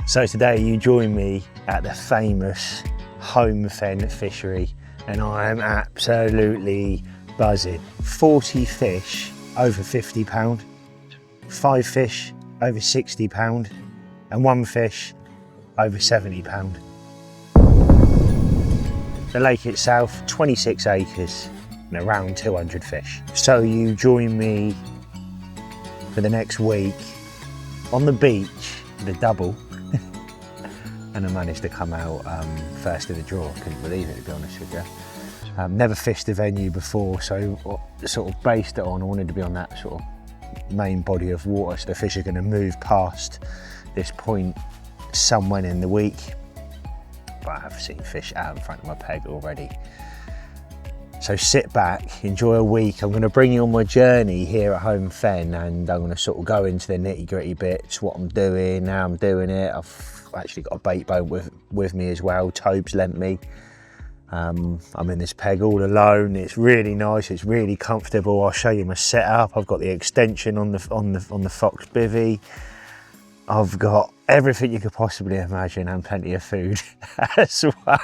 So today you join me at the famous Holme Fen Fishery and I am absolutely buzzing. 40 fish over £50, 5 fish over £60 and 1 fish over £70. The lake itself, 26 acres and around 200 fish. So you join me for the next week on the beach, the double, and I managed to come out first in the draw. Couldn't believe it, to be honest with you. Never fished the venue before, so sort of based it on, I wanted to be on that sort of main body of water, so the fish are going to move past this point somewhere in the week. But I have seen fish out in front of my peg already. So sit back, enjoy a week. I'm going to bring you on my journey here at Holme Fen, and I'm going to sort of go into the nitty gritty bits, what I'm doing, how I'm doing it. I've actually got a bait boat with me as well. Tobe's lent me. I'm in this peg all alone. It's really nice. It's really comfortable. I'll show you my setup. I've got the extension on the Fox bivvy. I've got everything you could possibly imagine and plenty of food as well.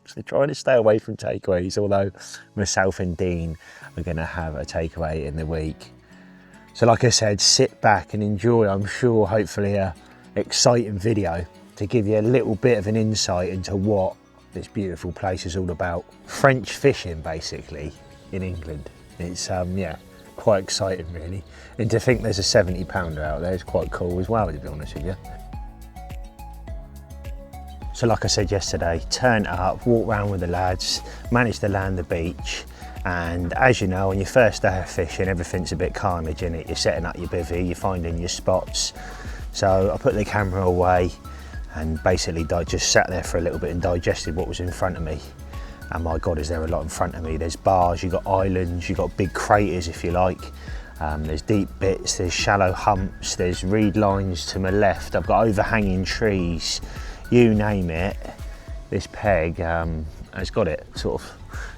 So trying to stay away from takeaways, although myself and Dean are going to have a takeaway in the week. So like I said, sit back and enjoy, I'm sure, hopefully a exciting video to give you a little bit of an insight into what this beautiful place is all about. French fishing, basically, in England. It's, yeah, quite exciting, really. And to think there's a 70-pounder out there is quite cool as well, to be honest with you. So like I said yesterday, turn up, walk around with the lads, managed to land the beach, and as you know, on your first day of fishing, everything's a bit carnage, innit? You're setting up your bivvy, you're finding your spots. So I put the camera away and basically just sat there for a little bit and digested what was in front of me. And my God, is there a lot in front of me. There's bars, you've got islands, you've got big craters if you like. There's deep bits, there's shallow humps, there's reed lines to my left. I've got overhanging trees. You name it, this peg has got it sort of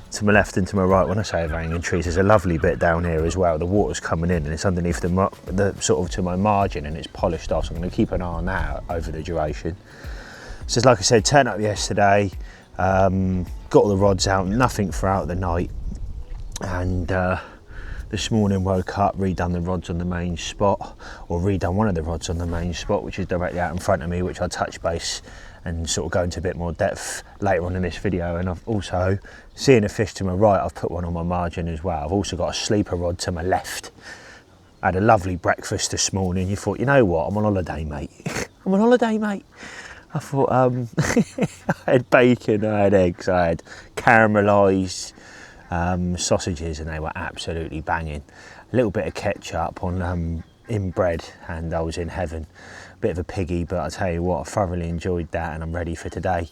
to my left and to my right. When I say overhanging trees, there's a lovely bit down here as well. The water's coming in and it's underneath the sort of to my margin and it's polished off. So I'm going to keep an eye on that over the duration. So like I said, turned up yesterday, got all the rods out, nothing for out the night. And this morning woke up, redone the rods on the main spot, or redone one of the rods on the main spot, which is directly out in front of me, which I'll touch base and sort of go into a bit more depth later on in this video. And I've also, seeing a fish to my right, I've put one on my margin as well. I've also got a sleeper rod to my left. I had a lovely breakfast this morning. You thought, you know what, I'm on holiday, mate. I'm on holiday, mate. I thought, I had bacon, I had eggs, I had caramelised sausages, and they were absolutely banging. A little bit of ketchup on in bread, and I was in heaven. Bit of a piggy, but I tell you what, I thoroughly enjoyed that, and I'm ready for today.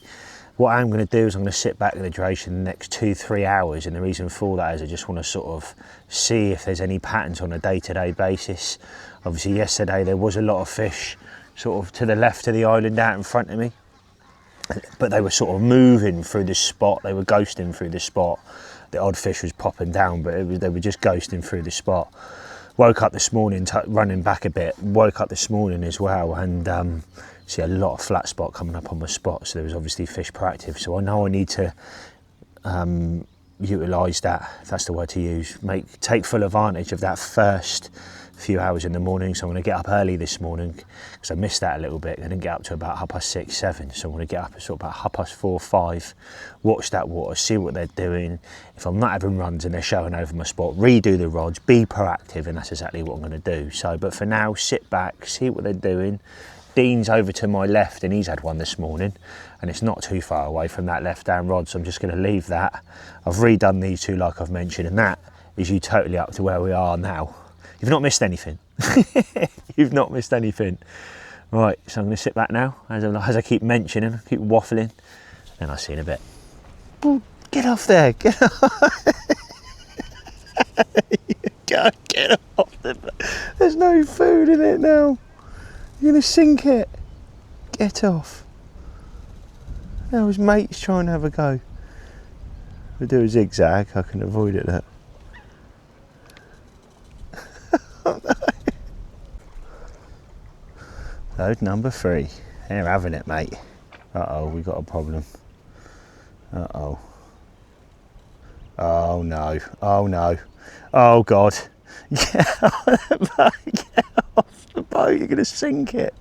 What I'm going to do is I'm going to sit back in the duration the next 2-3 hours, and the reason for that is I just want to sort of see if there's any patterns on a day-to-day basis. Obviously yesterday there was a lot of fish sort of to the left of the island out in front of me, but they were sort of moving through the spot, they were ghosting through the spot. The odd fish was popping down, but they were just ghosting through the spot. Woke up this morning, running back a bit, woke up this morning as well, and see a lot of flat spot coming up on my spot, so there was obviously fish proactive. So I know I need to utilise that, if that's the word to use, take full advantage of that first few hours in the morning. So I'm going to get up early this morning because I missed that a little bit. I didn't get up to about 6:30, 7, so I'm going to get up at sort of about 4:30, 5, watch that water, see what they're doing. If I'm not having runs and they're showing over my spot, redo the rods, be proactive, and that's exactly what I'm going to do. So, but for now, sit back, see what they're doing. Dean's over to my left and he's had one this morning, and it's not too far away from that left hand rod, so I'm just going to leave that. I've redone these two like I've mentioned, and that is you totally up to where we are now. You've not missed anything. You've not missed anything. Right, so I'm going to sit back now, as I keep mentioning, keep waffling, and I'll see you in a bit. Oh, get off there, get off. Get off there's no food in it now. You're going to sink it. Get off. Now his mate's trying to have a go. We'll do a zigzag, I can avoid it that. Oh, no. Load number 3. They're having it, mate. Uh-oh, we got a problem. Uh-oh. Oh no, oh no, oh God. Get off the boat, get off the boat, you're gonna sink it.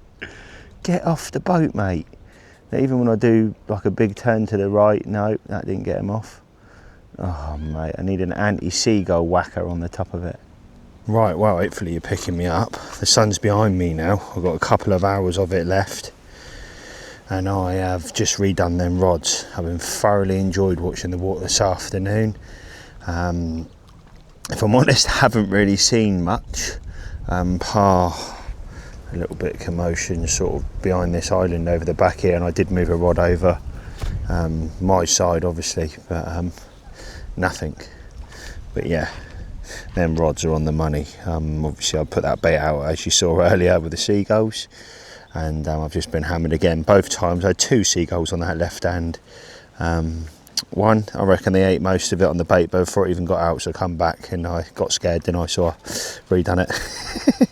Get off the boat, mate. Even when I do like a big turn to the right, no, that didn't get him off. Oh mate, I need an anti-seagull whacker on the top of it. Right, well, hopefully you're picking me up. The sun's behind me now. I've got a couple of hours of it left. And I have just redone them rods. I've been thoroughly enjoyed watching the water this afternoon. If I'm honest, I haven't really seen much. A little bit of commotion sort of behind this island over the back here, and I did move a rod over my side obviously, but nothing. But yeah, them rods are on the money. Obviously I put that bait out as you saw earlier with the seagulls, and I've just been hammered again both times. I had 2 seagulls on that left hand. One, I reckon they ate most of it on the bait before it even got out, so I come back and I got scared, didn't I? So I redone it.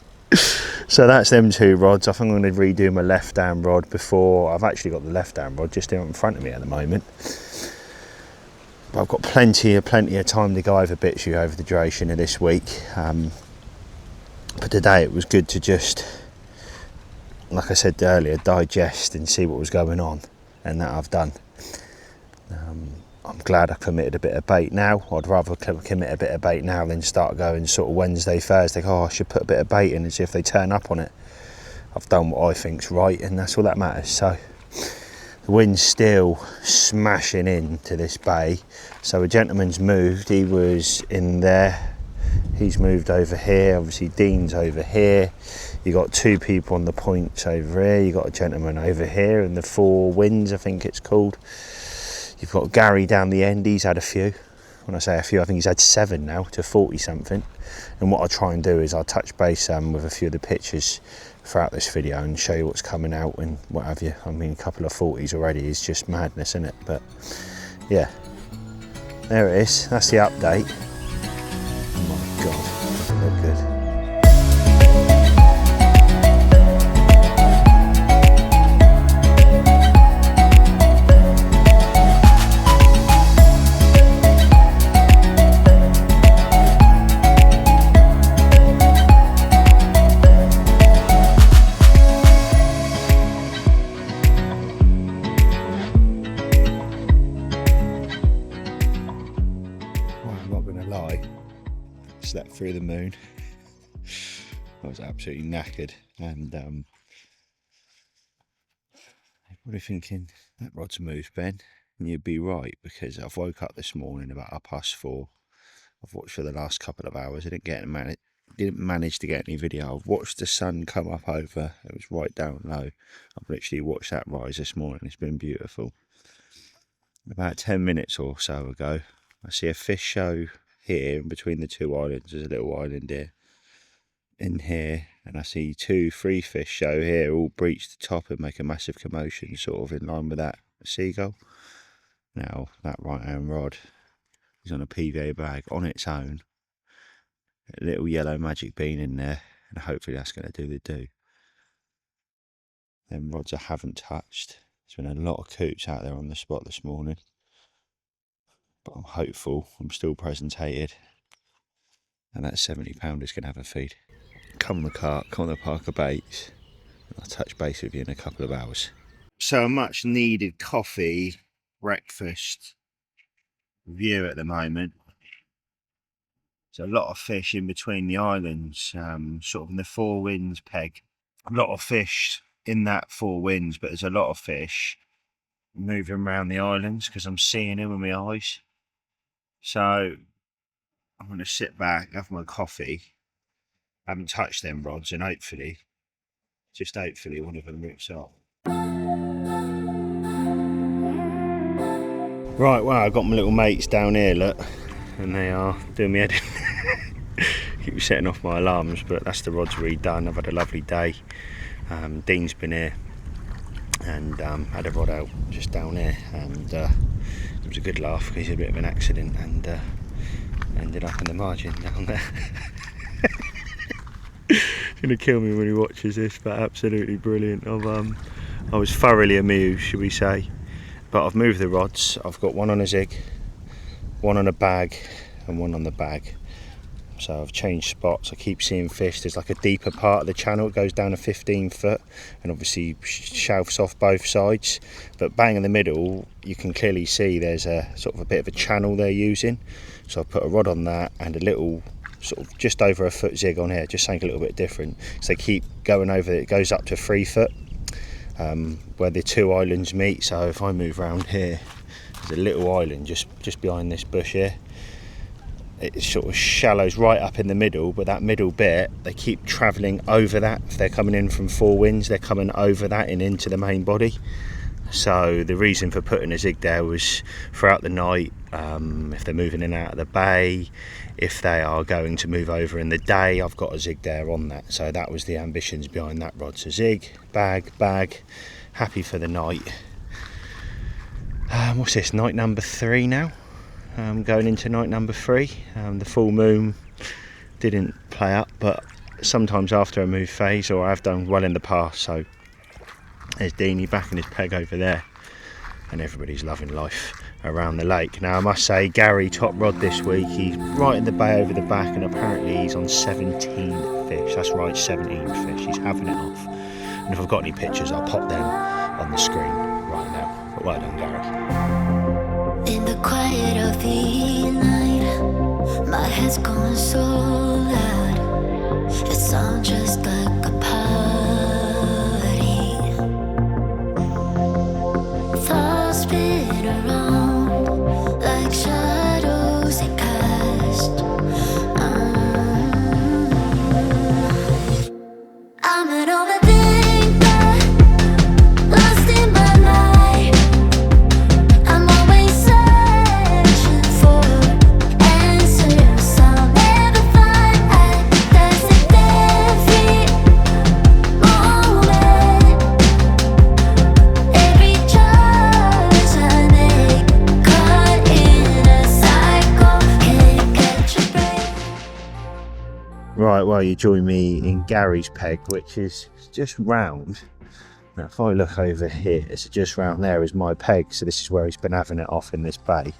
So that's them 2 rods. I think I'm going to redo my left hand rod before. I've actually got the left hand rod just in front of me at the moment, but I've got plenty of time to go over bits over the duration of this week. But today it was good to just, like I said earlier, digest and see what was going on, and that I've done. I'm glad I committed a bit of bait now. I'd rather commit a bit of bait now than start going sort of Wednesday, Thursday. Oh, I should put a bit of bait in and see if they turn up on it. I've done what I think's right, and that's all that matters. So the wind's still smashing into this bay. So a gentleman's moved. He was in there. He's moved over here. Obviously Dean's over here. You got 2 people on the points over here. You got a gentleman over here in the 4 winds, I think it's called. You've got Gary down the end. He's had a few. When I say a few, I think he's had 7 now to 40 something. And what I'll try and do is I'll touch base with a few of the pictures throughout this video and show you what's coming out and what have you. I mean, a couple of 40s already is just madness, isn't it? But yeah, there it is. That's the update. Oh my God, doesn't look good. Slept through the moon. I was absolutely knackered, and you're probably thinking that rod's moved, Ben, and you'd be right, because I've woke up this morning about 4:30. I've watched for the last couple of hours. I didn't manage to get any video. I've watched the sun come up over. It was right down low. I've literally watched that rise this morning. It's been beautiful. About 10 minutes or so ago, I see a fish show here in between the 2 islands. There's a little island here in here, and I see 2-3 fish show here, all breach the top and make a massive commotion, sort of in line with that seagull. Now that right hand rod is on a PVA bag on its own, a little yellow magic bean in there, and hopefully that's going to do the do. Them rods I haven't touched. There's been a lot of coots out there on the spot this morning, but I'm hopeful. I'm still presentated, and that 70 pounder's going to have a feed. Come the cart, come the park of baits, and I'll touch base with you in a couple of hours. So a much needed coffee, breakfast view at the moment. There's a lot of fish in between the islands, sort of in the 4 winds peg. A lot of fish in that 4 winds, but there's a lot of fish moving around the islands because I'm seeing them with my eyes. So I'm going to sit back, have my coffee. I haven't touched them rods, and hopefully, just hopefully, one of them rips off. Right, well, I've got my little mates down here, look, and they are doing me head in. Keep setting off my alarms, but that's the rods redone. I've had a lovely day. Dean's been here and had a rod out just down here, and it was a good laugh because he had a bit of an accident and ended up in the margin down there. He's gonna kill me when he watches this, but absolutely brilliant. I was thoroughly amused, should we say. But I've moved the rods. I've got one on a zig, one on a bag, and one on the bag. So I've changed spots. I keep seeing fish. There's like a deeper part of the channel. It goes down to 15 foot and obviously shelves off both sides. But bang in the middle, you can clearly see there's a sort of a bit of a channel they're using. So I put a rod on that and a little sort of just over a foot zig on here, just something a little bit different. So they keep going over, it goes up to 3 foot where the two islands meet. So if I move around here, there's a little island just behind this bush here. It sort of shallows right up in the middle, but that middle bit, they keep travelling over that. If they're coming in from 4 winds, they're coming over that and into the main body. So the reason for putting a zig there was throughout the night, if they're moving in and out of the bay, if they are going to move over in the day, I've got a zig there on that. So that was the ambitions behind that rod. So zig, bag, happy for the night. What's this, night number 3 now? Going into night number 3. The full moon didn't play up, but sometimes after a move phase, or I've done well in the past. So there's Deanie back in his peg over there, and everybody's loving life around the lake. Now I must say, Gary top rod this week. He's right in the bay over the back, and apparently he's on 17 fish. That's right, 17 fish. He's having it off. And if I've got any pictures, I'll pop them on the screen right now. But well done, Gary. In the quiet of the night, my head's going so loud. It sounds just like a party. Thoughts spin around like shadows they cast. I'm an overthinker, lost in my life. I'm always searching for answers I'll never find. That's a every moment, every choice I make, caught in a cycle, can't catch a break. Right, well, you join me in Gary's peg, which is just round. Now if I look over here, it's just round there is my peg, so this is where he's been having it off in this bay.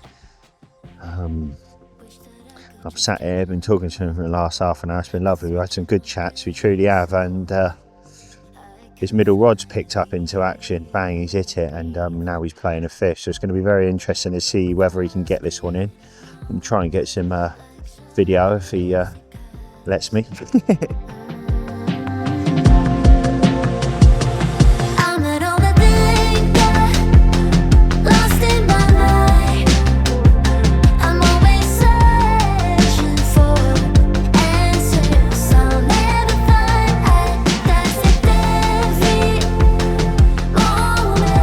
I've sat here, been talking to him for the last half an hour. It's been lovely. We've had some good chats, we truly have, and his middle rod's picked up into action. Bang, he's hit it, and now he's playing a fish. So it's going to be very interesting to see whether he can get this one in and try and get some video if he lets me. I'm an overthinker, lost in my life. I'm always searching for answers I'll never find. That's it every moment,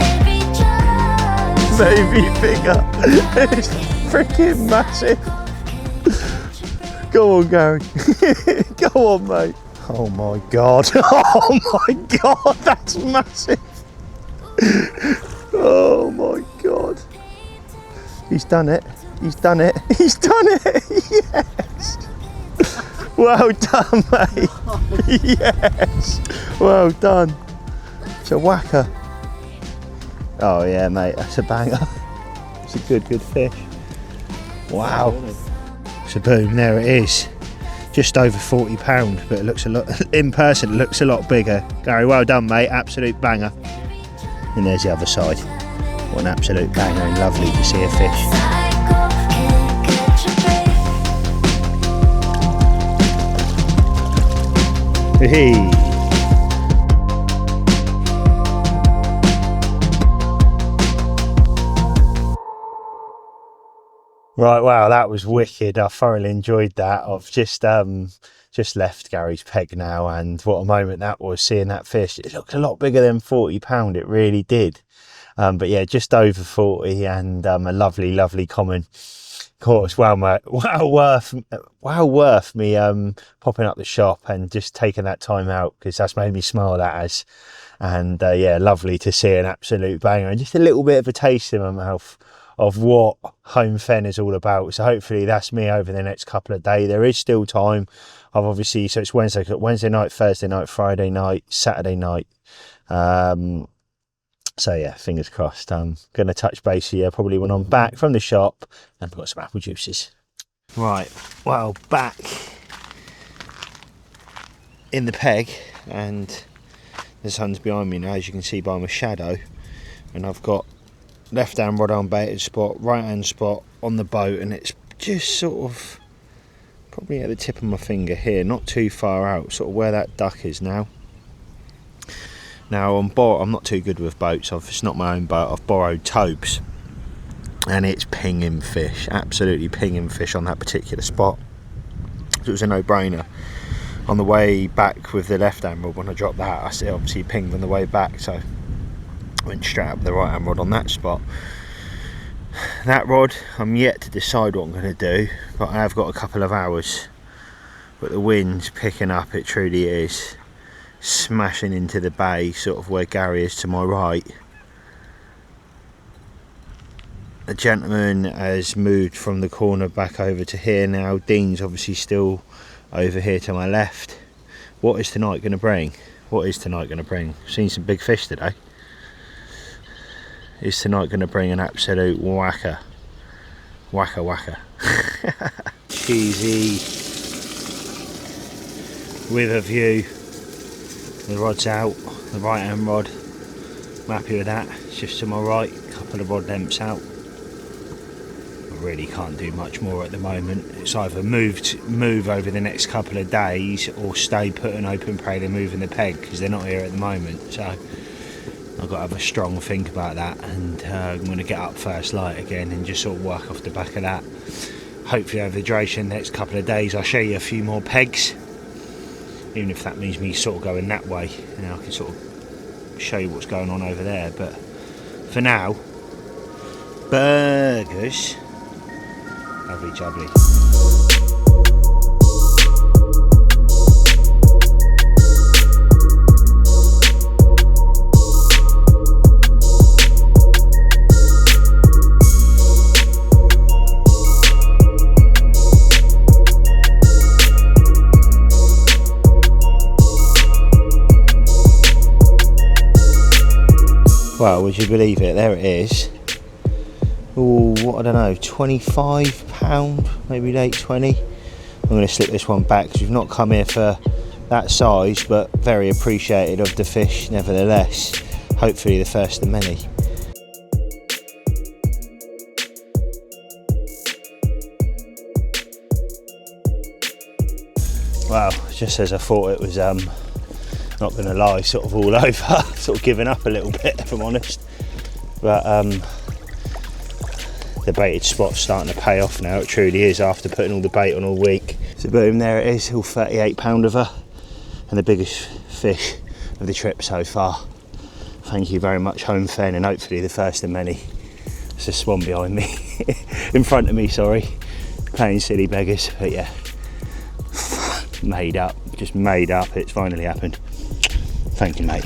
every choice. Baby figure. It's freaking massive. Go on, Gary. Go on, mate. Oh my god. Oh my god, that's massive. Oh my god. He's done it. He's done it. He's done it. Yes. Well done, mate. Yes. Well done. It's a whacker. Oh yeah, mate, that's a banger. It's a good fish. Wow. So boom, there it is. Just over £40, but it looks a lot, in person it looks a lot bigger. Gary, well done, mate, absolute banger. And there's the other side. What an absolute banger, and lovely to see a fish. Hey. Right, wow, that was wicked. I thoroughly enjoyed that. I've just left Gary's peg now, and what a moment that was, seeing that fish. It looked a lot bigger than £40, it really did. But yeah, just over 40, and a lovely common. Of course, well worth me popping up the shop and just taking that time out, because that's made me smile, that has. And yeah, lovely to see an absolute banger, and just a little bit of a taste in my mouth of what Holme Fen is all about. So hopefully that's me over the next couple of days. There is still time. I've obviously, so it's Wednesday night, Thursday night, Friday night, Saturday night. So yeah, fingers crossed. I'm going to touch base here probably when I'm back from the shop and I've got some apple juices. Right, well, back in the peg, and the sun's behind me now, as you can see by my shadow, and I've got left hand rod on baited spot, right hand spot on the boat, and it's just sort of probably at the tip of my finger here, not too far out, sort of where that duck is now. Now on board, I'm not too good with boats, it's not my own boat, I've borrowed Tobes, and it's pinging fish, absolutely pinging fish on that particular spot. So it was a no-brainer. On the way back with the left hand rod, when I dropped that, I see obviously pinged on the way back, so I went straight up with the right hand rod on that spot. That rod, I'm yet to decide what I'm going to do, but I have got a couple of hours. But the wind's picking up, it truly is. Smashing into the bay, sort of where Gary is to my right. The gentleman has moved from the corner back over to here now. Dean's obviously still over here to my left. What is tonight going to bring? What is tonight going to bring? Seen some big fish today. Is tonight going to bring an absolute whacker? Whacker. Cheesy. With a view. The rod's out. The right hand rod. I'm happy with that. It's just to my right. A couple of rod lengths out. I really can't do much more at the moment. It's either move over the next couple of days or stay put and open prey. They're moving the peg because they're not here at the moment. So I've got to have a strong think about that, and I'm going to get up first light again and just sort of work off the back of that. Hopefully over the duration the next couple of days I'll show you a few more pegs, even if that means me sort of going that way, and I can sort of show you what's going on over there. But for now, burgers. Lovely jubbly. Well, would you believe it? There it is. Oh, what, I don't know, £25, maybe late 20. I'm going to slip this one back because we've not come here for that size, but very appreciated of the fish nevertheless. Hopefully the first of many. Well, just as I thought it was, not going to lie, sort of all over, sort of giving up a little bit if I'm honest. But the baited spot's starting to pay off now, it truly is, after putting all the bait on all week. So boom, there it is, all 38 pound of her, and the biggest fish of the trip so far. Thank you very much, Holme Fen, and hopefully the first of many. There's a swan behind me, in front of me, sorry, playing silly beggars, but yeah, made up, just made up, it's finally happened. Thank you, mate.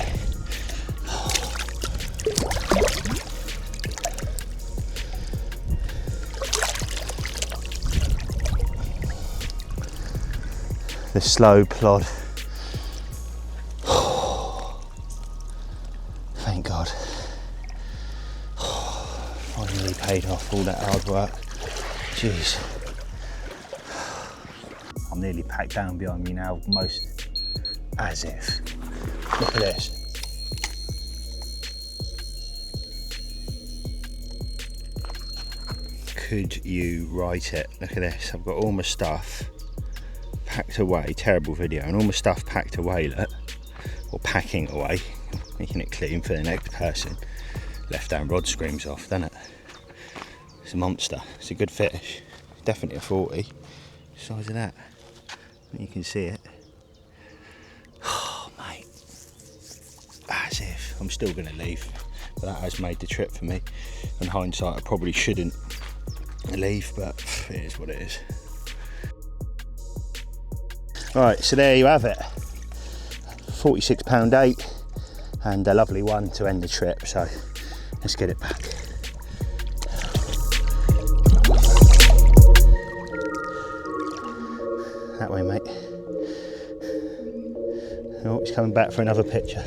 The slow plod. Thank God. Finally paid off all that hard work. Jeez. I'm nearly packed down behind me now, most as if. Look at this. Could you write it? Look at this. I've got all my stuff packed away. Terrible video. And all my stuff packed away, look. Or packing away. Making it clean for the next person. Left hand rod screams off, doesn't it? It's a monster. It's a good fish. Definitely a 40. The size of that. You can see it. As if. I'm still going to leave, but that has made the trip for me. In hindsight, I probably shouldn't leave, but it is what it is. Right, so there you have it. £46.8 and a lovely one to end the trip, so let's get it back. That way, mate. Oh, he's coming back for another picture.